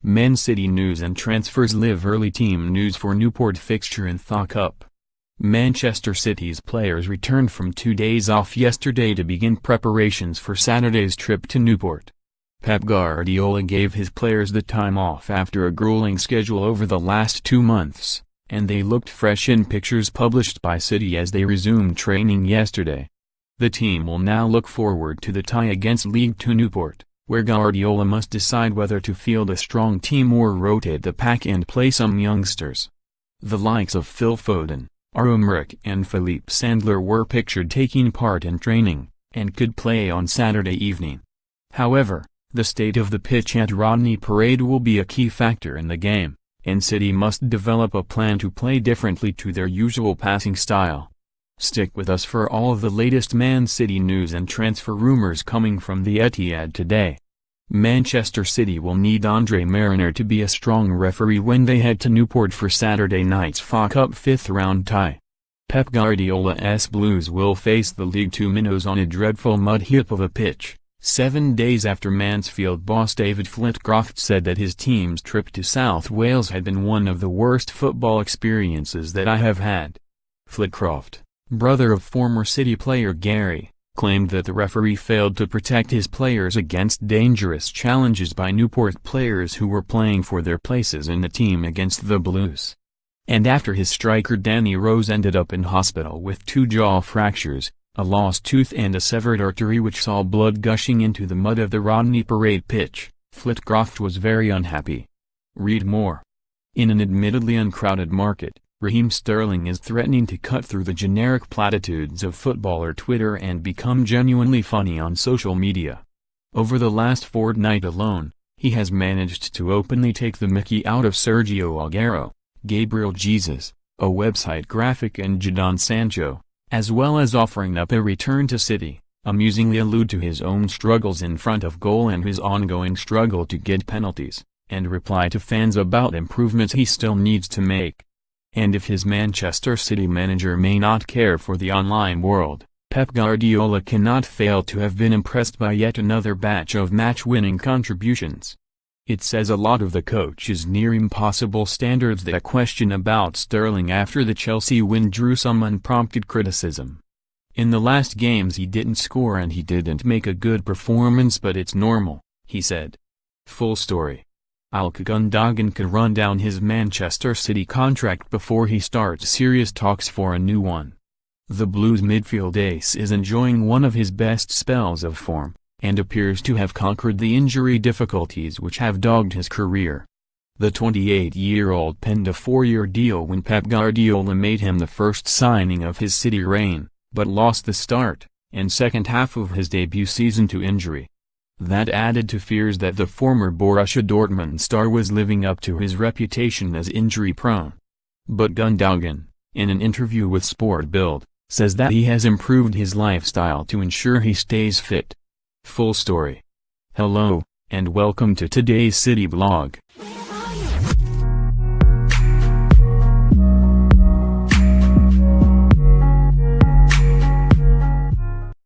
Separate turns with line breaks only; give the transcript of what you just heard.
Man City news and transfers live early. Team news for Newport fixture in Tha Cup. Manchester City's players returned from 2 days off yesterday to begin preparations for Saturday's trip to Newport. Pep Guardiola gave his players the time off after a grueling schedule over the last 2 months, and they looked fresh in pictures published by City as they resumed training yesterday. The team will now look forward to the tie against League Two Newport, where Guardiola must decide whether to field a strong team or rotate the pack and play some youngsters. The likes of Phil Foden, Aymeric and Philippe Sandler were pictured taking part in training, and could play on Saturday evening. However, the state of the pitch at Rodney Parade will be a key factor in the game, and City must develop a plan to play differently to their usual passing style. Stick with us for all of the latest Man City news and transfer rumors coming from the Etihad today. Manchester City will need Andre Marriner to be a strong referee when they head to Newport for Saturday night's FA Cup 5th round tie. Pep Guardiola's Blues will face the League Two minnows on a dreadful mud heap of a pitch, 7 days after Mansfield boss David Flitcroft said that his team's trip to South Wales had been one of the worst football experiences that I have had. Flitcroft, brother of former City player Gary, claimed that the referee failed to protect his players against dangerous challenges by Newport players who were playing for their places in the team against the Blues. And after his striker Danny Rose ended up in hospital with 2 jaw fractures, a lost tooth and a severed artery which saw blood gushing into the mud of the Rodney Parade pitch, Flitcroft was very unhappy. Read more. In an admittedly uncrowded market, Raheem Sterling is threatening to cut through the generic platitudes of footballer Twitter and become genuinely funny on social media. Over the last fortnight alone, he has managed to openly take the mickey out of Sergio Aguero, Gabriel Jesus, a website graphic and Jadon Sancho, as well as offering up a return to City, amusingly allude to his own struggles in front of goal and his ongoing struggle to get penalties, and reply to fans about improvements he still needs to make. And if his Manchester City manager may not care for the online world, Pep Guardiola cannot fail to have been impressed by yet another batch of match-winning contributions. It says a lot of the coach's near-impossible standards that a question about Sterling after the Chelsea win drew some unprompted criticism. In the last games he didn't score and he didn't make a good performance, but it's normal, he said. Full story. Ilkay Gundogan could run down his Manchester City contract before he starts serious talks for a new one. The Blues midfield ace is enjoying one of his best spells of form, and appears to have conquered the injury difficulties which have dogged his career. The 28-year-old penned a 4-year deal when Pep Guardiola made him the first signing of his City reign, but lost the start and second half of his debut season to injury. That added to fears that the former Borussia Dortmund star was living up to his reputation as injury-prone. But Gundogan, in an interview with Sport Bild, says that he has improved his lifestyle to ensure he stays fit. Full story. Hello, and welcome to today's City blog.